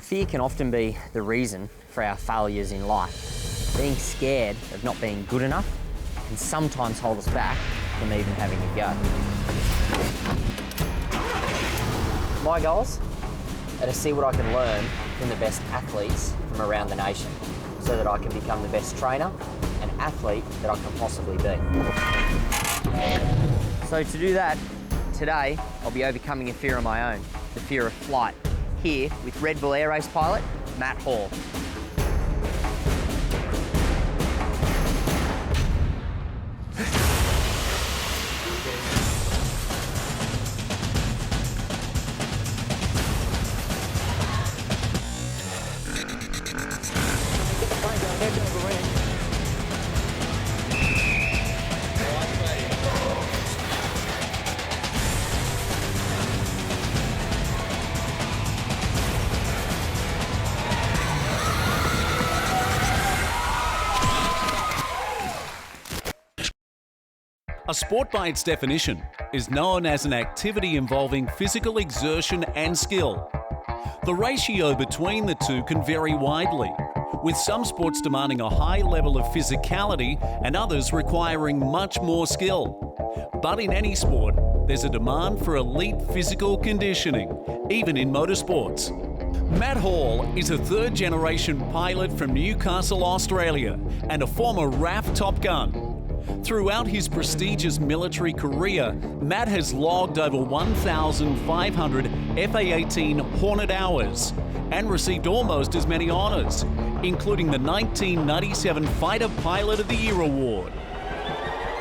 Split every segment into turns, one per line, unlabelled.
Fear can often be the reason for our failures in life. Being scared of not being good enough can sometimes hold us back from even having a go. My goals are to see what I can learn from the best athletes from around the nation so that I can become the best trainer and athlete that I can possibly be. So to do that, today I'll be overcoming a fear of my own, the fear of flight, here with Red Bull Air Race pilot Matt Hall.
A sport by its definition is known as an activity involving physical exertion and skill. The ratio between the two can vary widely, with some sports demanding a high level of physicality and others requiring much more skill. But in any sport, there's a demand for elite physical conditioning, even in motorsports. Matt Hall is a third-generation pilot from Newcastle, Australia, and a former RAF Top Gun. Throughout his prestigious military career, Matt has logged over 1,500 FA-18 Hornet hours and received almost as many honours, including the 1997 Fighter Pilot of the Year award.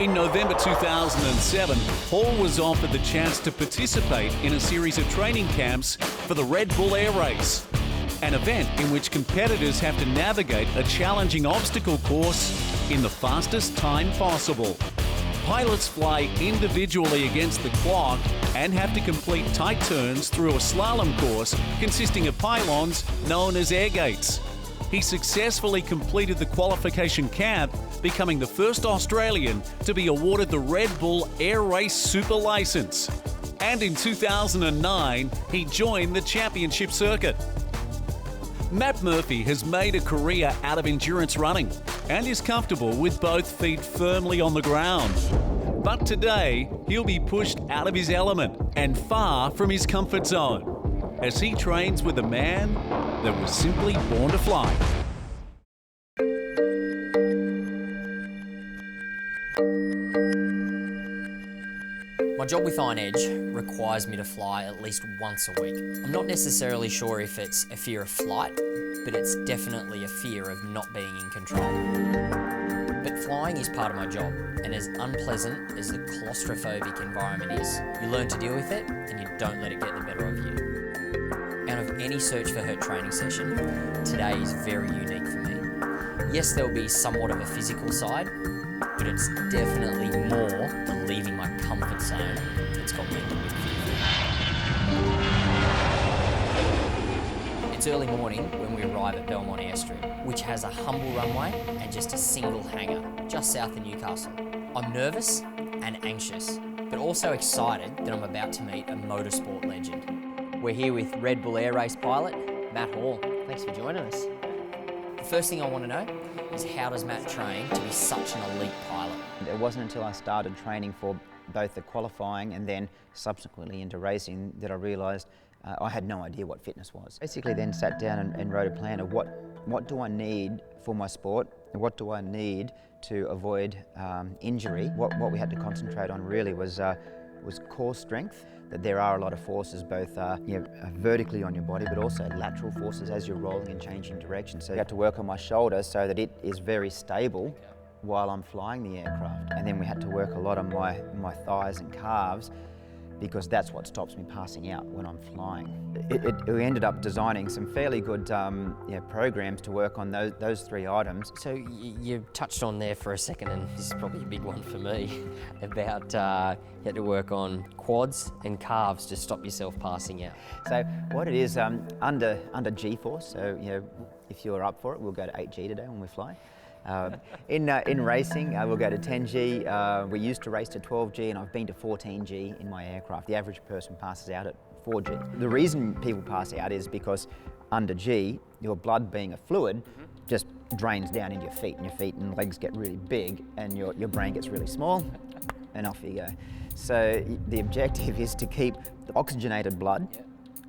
In November 2007, Hall was offered the chance to participate in a series of training camps for the Red Bull Air Race, an event in which competitors have to navigate a challenging obstacle course in the fastest time possible. Pilots fly individually against the clock and have to complete tight turns through a slalom course consisting of pylons known as air gates. He successfully completed the qualification camp, becoming the first Australian to be awarded the Red Bull Air Race Super License. And in 2009, he joined the championship circuit. Matt Murphy has made a career out of endurance running and is comfortable with both feet firmly on the ground. But today, he'll be pushed out of his element and far from his comfort zone as he trains with a man that was simply born to fly.
My job with Iron Edge requires me to fly at least once a week. I'm not necessarily sure if it's a fear of flight, but it's definitely a fear of not being in control. But flying is part of my job, and as unpleasant as the claustrophobic environment is, you learn to deal with it and you don't let it get the better of you. Out of any Search4Hurt training session, today is very unique for me. Yes, there'll be somewhat of a physical side, but it's definitely more than leaving my comfort zone that's got me a little bit fearful. It's early morning when we arrive at Belmont Airstrip, which has a humble runway and just a single hangar just south of Newcastle. I'm nervous and anxious, but also excited that I'm about to meet a motorsport legend. We're here with Red Bull Air Race pilot Matt Hall. Thanks for joining us. The first thing I want to know is, how does Matt train to be such an elite pilot?
It wasn't until I started training for both the qualifying and then subsequently into racing that I realised I had no idea what fitness was. Basically then sat down and wrote a plan of what do I need for my sport, and what do I need to avoid injury. What we had to concentrate on really was core strength, that there are a lot of forces both vertically on your body, but also lateral forces as you're rolling and changing direction. So I had to work on my shoulder so that it is very stable while I'm flying the aircraft. And then we had to work a lot on my thighs and calves, because that's what stops me passing out when I'm flying. We ended up designing some fairly good programs to work on those three items.
So you touched on there for a second, and this is probably a big one for me, about you had to work on quads and calves to stop yourself passing out.
So what it is, under G-force, so if you're up for it, we'll go to 8G today when we fly. In racing, we'll go to 10G. We used to race to 12G, and I've been to 14G in my aircraft. The average person passes out at 4G. The reason people pass out is because under G, your blood being a fluid just drains down into your feet, and your feet and legs get really big, and your brain gets really small, and off you go. So the objective is to keep the oxygenated blood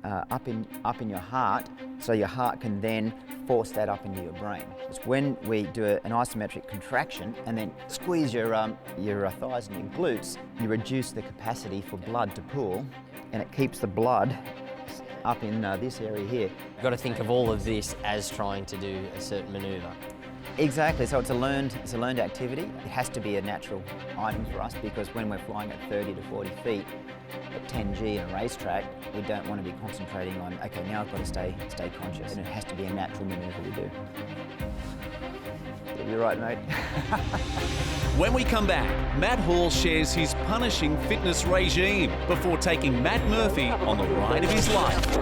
up in your heart, so your heart can then force that up into your brain. It's when we do an isometric contraction and then squeeze your thighs and your glutes, you reduce the capacity for blood to pool, and it keeps the blood up in this area here.
You've got to think of all of this as trying to do a certain manoeuvre.
Exactly, so it's a learned activity. It has to be a natural item for us, because when we're flying at 30 to 40 feet at 10G in a racetrack, we don't want to be concentrating on, okay, now I've got to stay conscious, and it has to be a natural manoeuvre we do. Yeah, you're right, mate.
When we come back, Matt Hall shares his punishing fitness regime before taking Matt Murphy on the ride of his life.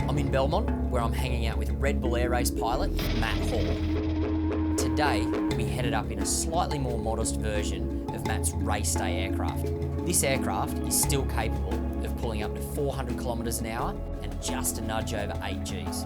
I'm in Belmont, where I'm hanging out with Red Bull Air Race pilot Matt Hall. Today, we headed up in a slightly more modest version of Matt's race day aircraft. This aircraft is still capable of pulling up to 400 kilometres an hour and just a nudge over 8 Gs.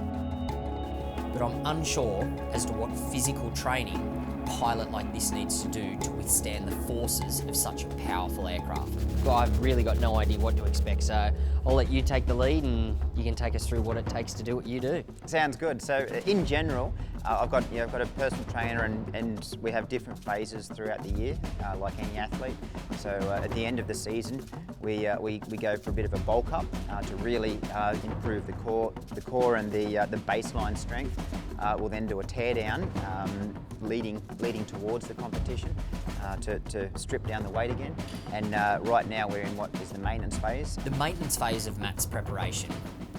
But I'm unsure as to what physical training a pilot like this needs to do to withstand the forces of such a powerful aircraft. Well, I've really got no idea what to expect, so I'll let you take the lead and you can take us through what it takes to do what you do.
Sounds good. So in general, I've got a personal trainer, and we have different phases throughout the year, like any athlete. So at the end of the season, we go for a bit of a bulk up to really improve the core and the baseline strength. We'll then do a tear down, leading towards the competition to strip down the weight again. And right now we're in what is the maintenance phase.
The maintenance phase of Matt's preparation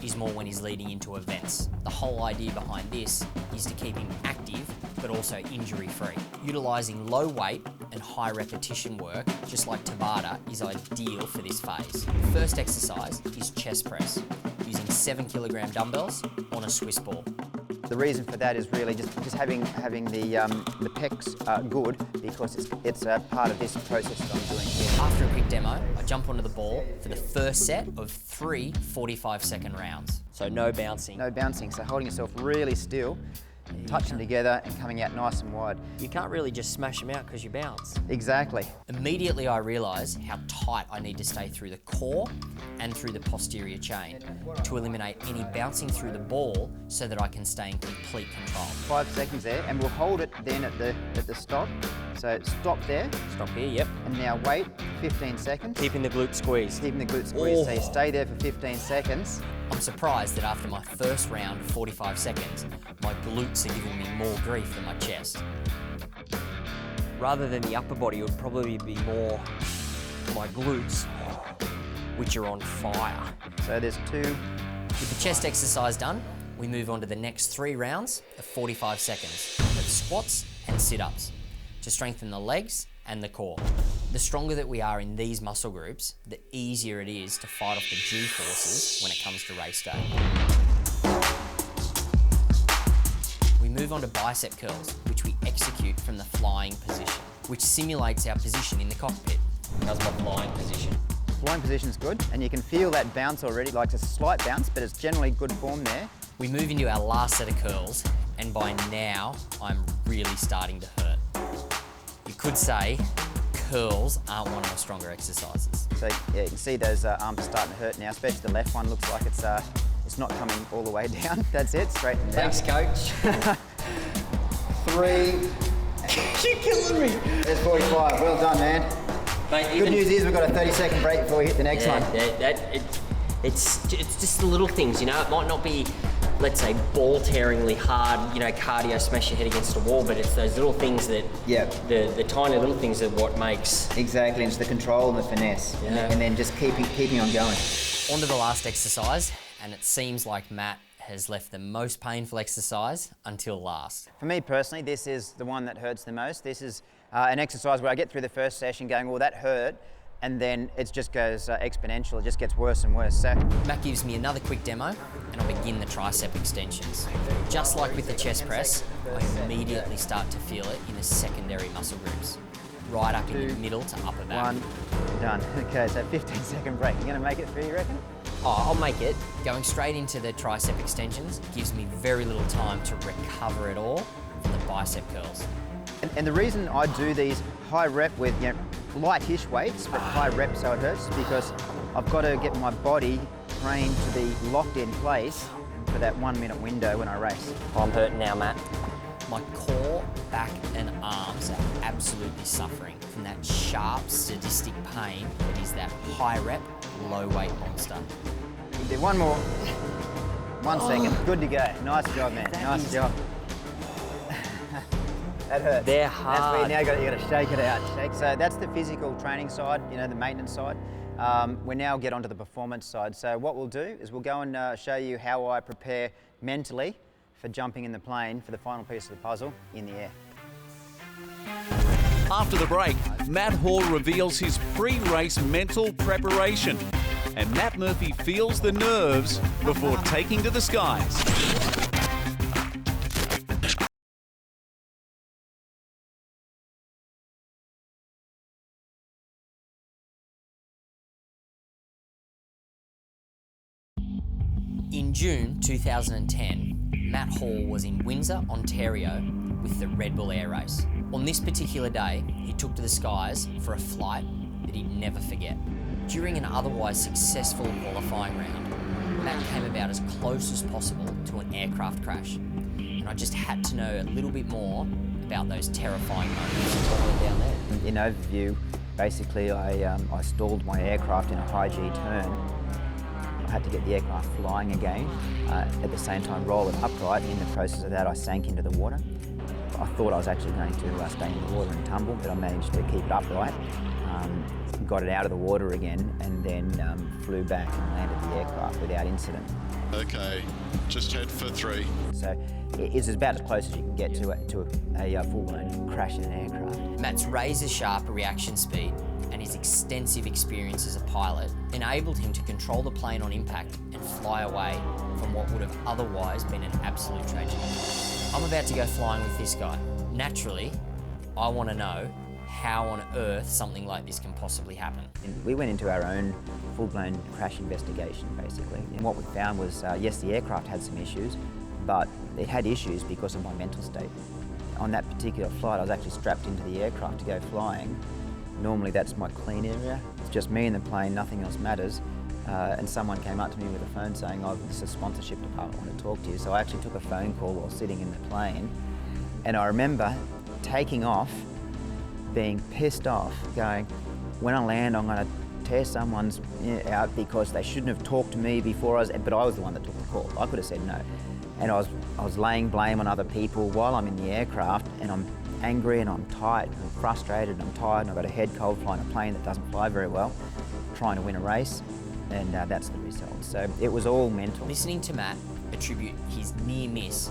is more when he's leading into events. The whole idea behind this is to keep him active, but also injury-free. Utilising low weight and high repetition work, just like Tabata, is ideal for this phase. The first exercise is chest press, using 7 kilogram dumbbells on a Swiss ball.
The reason for that is really just having the pecs good, because it's a part of this process that I'm doing here.
After a quick demo, I jump onto the ball for the first set of 3 45-second rounds. So no bouncing.
No bouncing, so holding yourself really still, touching together and coming out nice and wide.
You can't really just smash them out because you bounce.
Exactly.
Immediately I realise how tight I need to stay through the core and through the posterior chain to eliminate any bouncing through the ball, so that I can stay in complete control.
5 seconds there, and we'll hold it then at the stop. So stop there.
Stop here, yep.
And now wait 15 seconds.
Keeping the glute squeezed.
Keeping the glute squeezed,
Oh.
so you stay there for 15 seconds.
I'm surprised that after my first round of 45 seconds, my glutes are giving me more grief than my chest. Rather than the upper body, it would probably be more my glutes, which are on fire.
So there's 2.
With the chest exercise done, we move on to the next 3 rounds of 45 seconds of squats and sit-ups to strengthen the legs and the core. The stronger that we are in these muscle groups, the easier it is to fight off the G forces when it comes to race day. We move on to bicep curls, which we execute from the flying position, which simulates our position in the cockpit. How's my flying position?
Flying position's good, and you can feel that bounce already, like it's a slight bounce, but it's generally good form there.
We move into our last set of curls, and by now, I'm really starting to hurt. You could say curls aren't one of my stronger exercises.
So yeah, you can see those arms are starting to hurt now, especially the left one looks like it's not coming all the way down. That's it, straight down.
Thanks, coach.
3.
You're killing me.
There's 45. Well done, man.
Mate,
Good news is we've got a 30-second break before we hit the next one.
It's just the little things, you know. It might not be, let's say, ball-tearingly hard, you know, cardio, smash your head against a wall, but it's those little things that, the tiny little things that what makes...
Exactly, it's the control and the finesse, and then just keeping on going.
On to the last exercise, and it seems like Matt has left the most painful exercise until last.
For me personally, this is the one that hurts the most. This is an exercise where I get through the first session going, well, that hurt, and then it just goes exponential. It just gets worse and worse. So
Matt gives me another quick demo, and I begin the tricep extensions. Just like with the chest press, I immediately start to feel it in the secondary muscle groups, right up in the middle to upper back.
1, done. Okay, so 15-second break. You gonna make it through, you reckon?
Oh, I'll make it.
Going straight into the tricep extensions gives me very little time to recover it all from the bicep curls.
And the reason I do these high rep with light-ish weights, but high rep so it hurts, is because I've got to get my body trained to be locked in place for that 1 minute window when I race.
I'm hurting now, Matt.
My core, back and arms are absolutely suffering from that sharp, sadistic pain that is that high rep, low weight monster.
You do one more. 1 second. Good to go. Nice job, man. Nice job. That hurts.
They're
That's where
hard.
you now got to shake it out. So that's the physical training side, the maintenance side. We now get onto the performance side. So what we'll do is we'll go and show you how I prepare mentally for jumping in the plane for the final piece of the puzzle in the air.
After the break, Matt Hall reveals his pre-race mental preparation, and Matt Murphy feels the nerves before taking to the skies.
In June 2010, Matt Hall was in Windsor, Ontario with the Red Bull Air Race. On this particular day, he took to the skies for a flight that he'd never forget. During an otherwise successful qualifying round, Matt came about as close as possible to an aircraft crash, and I just had to know a little bit more about those terrifying moments down there.
In overview, basically I stalled my aircraft in a high G turn. I had to get the aircraft flying again, at the same time roll it upright. In the process of that, I sank into the water. I thought I was actually going to stay in the water and tumble, but I managed to keep it upright, got it out of the water again, and then flew back and landed the aircraft without incident.
Okay, just head for 3.
So it's about as close as you can get to a full-blown crash in an aircraft.
Matt's razor-sharp reaction speed and his extensive experience as a pilot enabled him to control the plane on impact and fly away from what would have otherwise been an absolute tragedy. I'm about to go flying with this guy. Naturally, I want to know how on earth something like this can possibly happen.
We went into our own full-blown crash investigation, basically. And what we found was, yes, the aircraft had some issues, but it had issues because of my mental state. On that particular flight, I was actually strapped into the aircraft to go flying. Normally that's my clean area. It's just me in the plane, nothing else matters. And someone came up to me with a phone saying, oh, this is a sponsorship department, I want to talk to you. So I actually took a phone call while sitting in the plane. And I remember taking off, being pissed off, going, when I land, I'm going to tear someone's out because they shouldn't have talked to me before but I was the one that took the call. I could have said no. And I was laying blame on other people while I'm in the aircraft, and I'm angry and I'm tired and I'm frustrated and I'm tired and I've got a head cold flying a plane that doesn't fly very well, trying to win a race, and that's the result. So it was all mental.
Listening to Matt attribute his near miss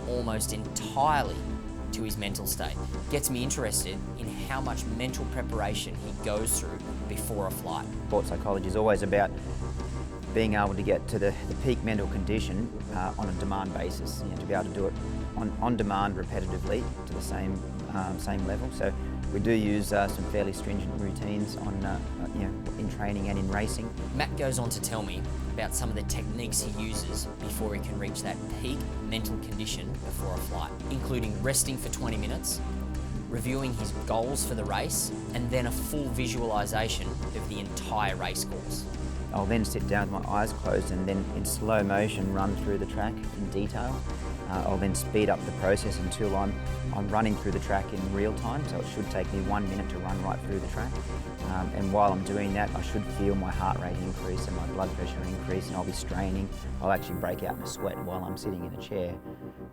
almost entirely to his mental state gets me interested in how much mental preparation he goes through before a flight.
Sport psychology is always about being able to get to the peak mental condition on a demand basis, to be able to do it on demand repetitively to the same level. So we do use some fairly stringent routines in training and in racing.
Matt goes on to tell me about some of the techniques he uses before he can reach that peak mental condition before a flight, including resting for 20 minutes, reviewing his goals for the race, and then a full visualisation of the entire race course.
I'll then sit down with my eyes closed and then in slow motion run through the track in detail. I'll then speed up the process until I'm running through the track in real time, so it should take me 1 minute to run right through the track. And while I'm doing that, I should feel my heart rate increase and my blood pressure increase, and I'll be straining. I'll actually break out in a sweat while I'm sitting in a chair,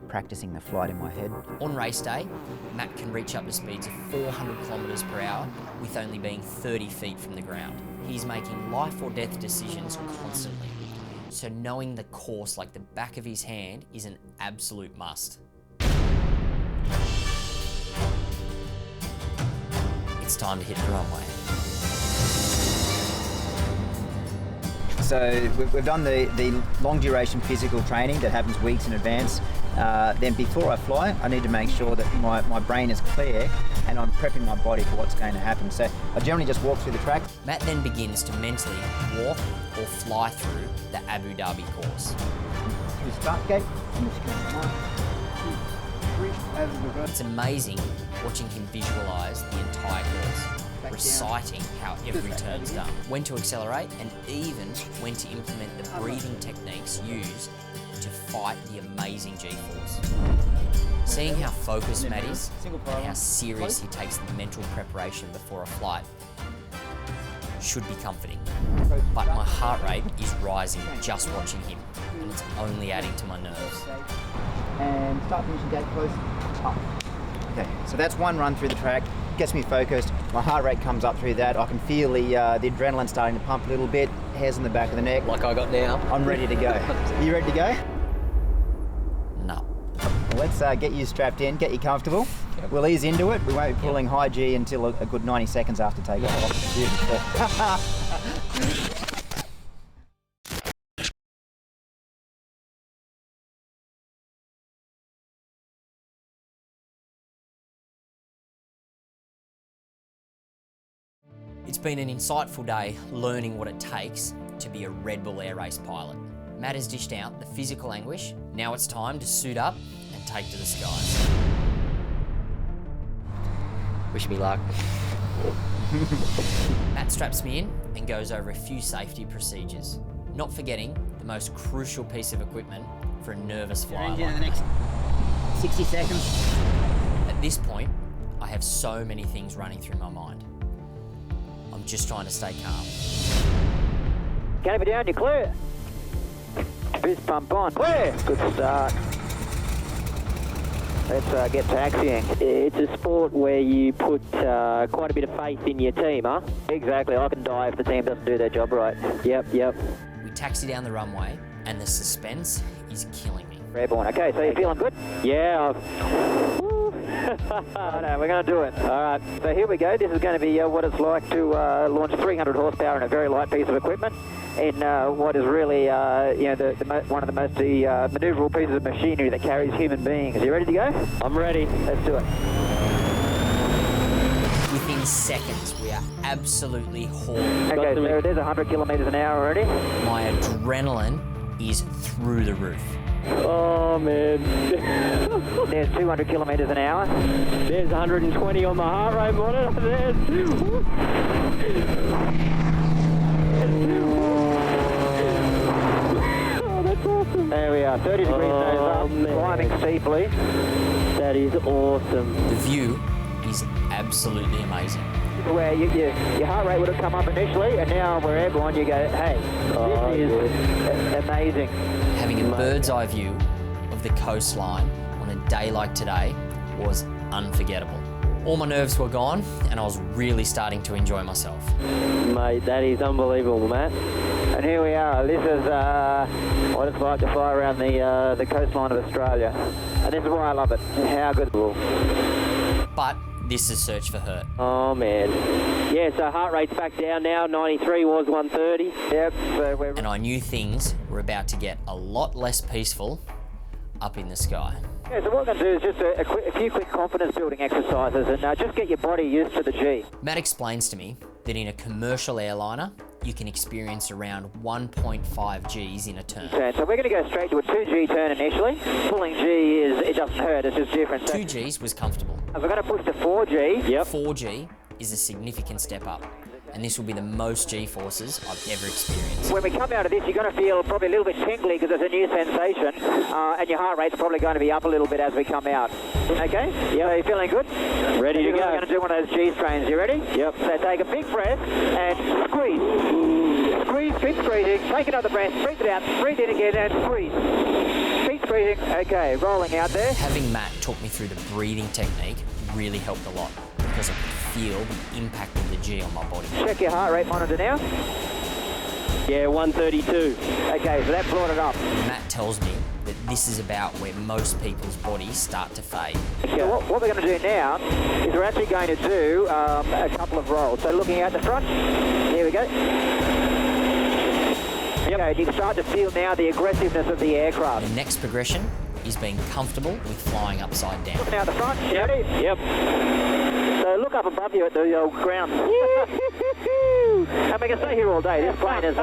practicing the flight in my head.
On race day, Matt can reach up to speeds of 400 kilometres per hour with only being 30 feet from the ground. He's making life or death decisions constantly, so knowing the course like the back of his hand is an absolute must. It's time to hit the runway.
So we've done the long duration physical training that happens weeks in advance. Then before I fly, I need to make sure that my brain is clear and I'm prepping my body for what's going to happen. So I generally just walk through the track.
Matt then begins to mentally walk or fly through the Abu Dhabi course.
To the start gate, I'm just going 1, 2, 3, over the reverse.
It's amazing watching him visualise the entire course, reciting how every turn's done, when to accelerate, and even when to implement the breathing techniques used to fight the amazing G-force. Seeing how focused Matt is and how serious he takes the mental preparation before a flight should be comforting. But my heart rate is rising just watching him, and it's only adding to my nerves.
And start finishing gate close, up. Okay, so that's one run through the track, gets me focused, my heart rate comes up through that, I can feel the adrenaline starting to pump a little bit, hairs in the back of the neck.
Like I got now.
I'm ready to go. Are you ready to go?
No.
Well, let's get you strapped in, get you comfortable. Yep. We'll ease into it. We won't be pulling high G until a good 90 seconds after takeoff.
It's been an insightful day learning what it takes to be a Red Bull Air Race pilot. Matt has dished out the physical anguish. Now it's time to suit up and take to the skies.
Wish me luck.
Matt straps me in and goes over a few safety procedures, not forgetting the most crucial piece of equipment for a nervous flyer like
in the next 60 seconds.
At this point, I have so many things running through my mind. I'm just trying to stay calm.
Canopy down, you're clear. Fist pump on, clear. Good start. Let's get taxiing. It's a sport where you put quite a bit of faith in your team, huh? Exactly, I can die if the team doesn't do their job right. Yep.
We taxi down the runway and the suspense is killing me.
Airborne, okay, so you're feeling good? Yeah, no, we're going to do it. All right, so here we go. This is going to be what it's like to launch 300 horsepower in a very light piece of equipment in what is really, one of the most manoeuvrable pieces of machinery that carries human beings. Are you ready to go? I'm ready. Let's do it.
Within seconds, we are absolutely hauling.
Okay, so there's 100 kilometres an hour already.
My adrenaline is through the roof.
Oh, man. There's 200 kilometres an hour. There's 120 on the heart rate monitor. There's... Oh, that's awesome. There we are, 30 degrees nose up, climbing steeply. That is awesome.
The view is absolutely amazing.
Where your heart rate would have come up initially, and now we're airborne, you go, hey, this is amazing.
Having a bird's eye view of the coastline on a day like today was unforgettable. All my nerves were gone and I was really starting to enjoy myself.
Mate, that is unbelievable, Matt. And here we are. This is what it's like to fly around the coastline of Australia. And this is why I love it. How good.
But this is Search4Hurt.
Oh, man. Yeah, so heart rate's back down now. 93 was 130. Yep. So we're...
And I knew things were about to get a lot less peaceful up in the sky.
Yeah, so what we're going to do is just a few quick confidence building exercises and just get your body used to the G.
Matt explains to me that in a commercial airliner, you can experience around 1.5 Gs in a turn.
So we're going to go straight to a 2G turn initially. Pulling G it doesn't hurt, it's just different.
2 Gs was comfortable.
We're going to push to 4G. Yep.
4G is a significant step up, and this will be the most G-forces I've ever experienced.
When we come out of this, you're going to feel probably a little bit tingly because it's a new sensation, and your heart rate's probably going to be up a little bit as we come out. Okay? Yeah. So you feeling good? Ready to go. We're going to do one of those G strains. You ready? Yep. So take a big breath and squeeze. Squeeze, keep squeezing. Take another breath, breathe it out, breathe in again and squeeze. Keep squeezing. Okay, rolling out there.
Having Matt talk me through the breathing technique really helped a lot because I could feel the impact of the G on my body.
Check your heart rate monitor now. Yeah, 132. Okay, so that brought it up.
Matt tells me that this is about where most people's bodies start to fade.
So what we're going to do now is we're actually going to do a couple of rolls. So looking out the front, here we go. You can start to feel now the aggressiveness of the aircraft.
The next progression is being comfortable with flying upside down.
Looking out the front, ready? Yep. So look up above you at the ground. And we can stay here all day. This plane is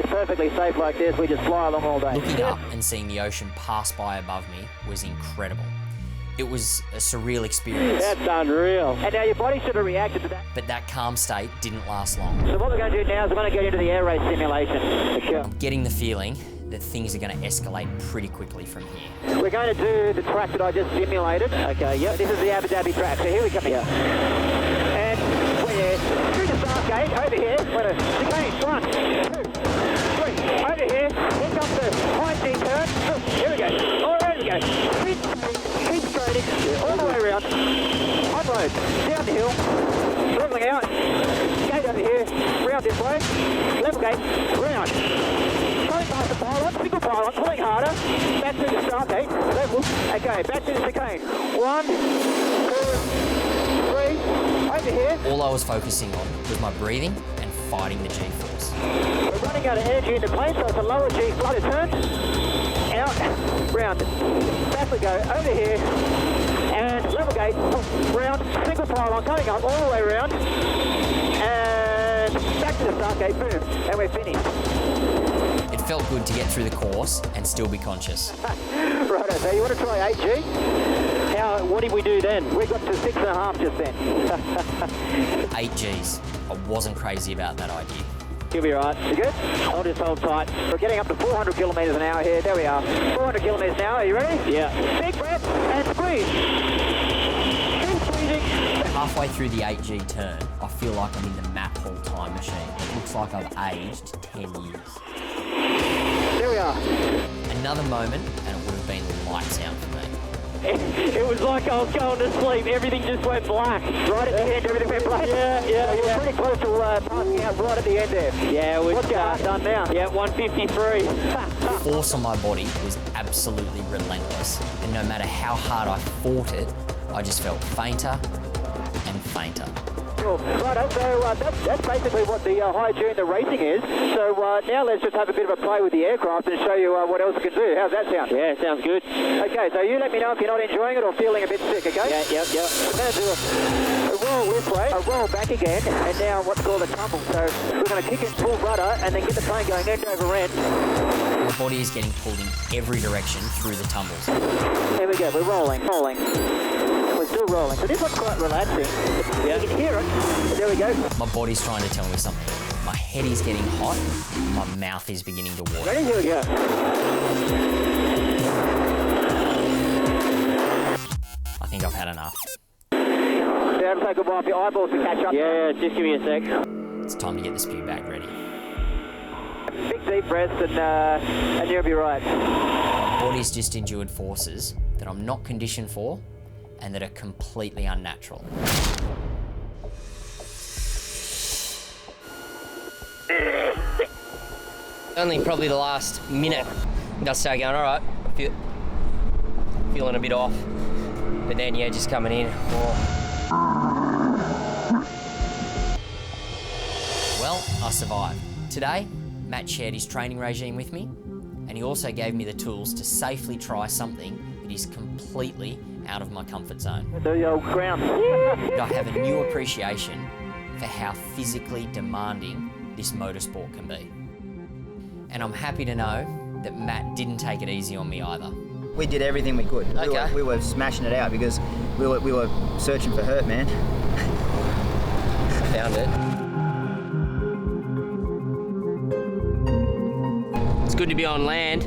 perfectly safe like this. We just fly along all day.
Looking up and seeing the ocean pass by above me was incredible. It was a surreal experience.
That's unreal. And now your body should have reacted to that.
But that calm state didn't last long.
So what we're going to do now is we're going to get into the air race simulation.
I'm getting the feeling that things are going to escalate pretty quickly from here.
We're going to do the track that I just simulated. Okay, yep. This is the Abu Dhabi track. So here we come here. And we're through the start gate, over here. We're chicane, 1, 2, 3. Over here. Here comes the high G turn. Here we go. All right, we go. Keep straightening. All the way around. On road. Down the hill. Leveling out. Gate over here. Round this way. Level gate. Round. Going past the pylon, single pylon, pulling harder, back through the start gate, level, okay, back to the chicane. 1, 2, 3, over here.
All I was focusing on was my breathing and fighting the G-force.
We're running out of energy in the plane, so it's a lower G flutter turn. Out, round, back we go, over here, and level gate, round, single pylon, coming up all the way around, and back to the start gate, boom, and we're finished.
It felt good to get through the course and still be conscious.
Righto, so you want to try 8G? What did we do then? We got to 6.5 just then.
8 Gs. I wasn't crazy about that idea.
You'll be right. You good? I'll just hold tight. We're getting up to 400 kilometres an hour here. There we are. 400 kilometres an hour. Are you ready? Yeah. Big breath and squeeze. Keep squeezing.
Halfway through the 8G turn, I feel like I'm in the map hall time machine. It looks like I've aged 10 years.
There we are.
Another moment, and it would have been lights out for me.
It was like I was going to sleep. Everything just went black. Right at the end, everything went black. Yeah. So you're pretty close to passing out right at the end there. Yeah, what's your heart done now? Yeah, 153.
The force on my body was absolutely relentless, and no matter how hard I fought it, I just felt fainter and fainter.
Cool. Right, so that's basically what the high G in the racing is. So now let's just have a bit of a play with the aircraft and show you what else it can do. How's that sound? Yeah, sounds good. Okay, so you let me know if you're not enjoying it or feeling a bit sick, okay? Yeah. We're going to do a roll this way, a roll back again, and now what's called a tumble. So we're going to kick in full rudder and then get the plane going end over end.
My body is getting pulled in every direction through the tumbles.
There we go, we're rolling. We're still rolling. So this one's quite relaxing. Yeah. You can hear it. There we go.
My body's trying to tell me something. My head is getting hot. My mouth is beginning to water.
Ready? Here we go.
I think I've had enough.
Yeah, it'll take a while for your eyeballs to catch up. Yeah, just give me a sec.
It's time to get the spew bag ready.
Big deep breaths and you'll be right.
My body's just endured forces that I'm not conditioned for and that are completely unnatural.
Only probably the last minute, I started going, all right, feeling a bit off. But then, yeah, just coming in.
Well, I survived. Today, Matt shared his training regime with me, and he also gave me the tools to safely try something that is completely out of my comfort zone.
The old ground.
I have a new appreciation for how physically demanding this motorsport can be. And I'm happy to know that Matt didn't take it easy on me either.
We did everything we could.
Okay.
We were smashing it out because we were searching for hurt, man.
I found it. It's good to be on land.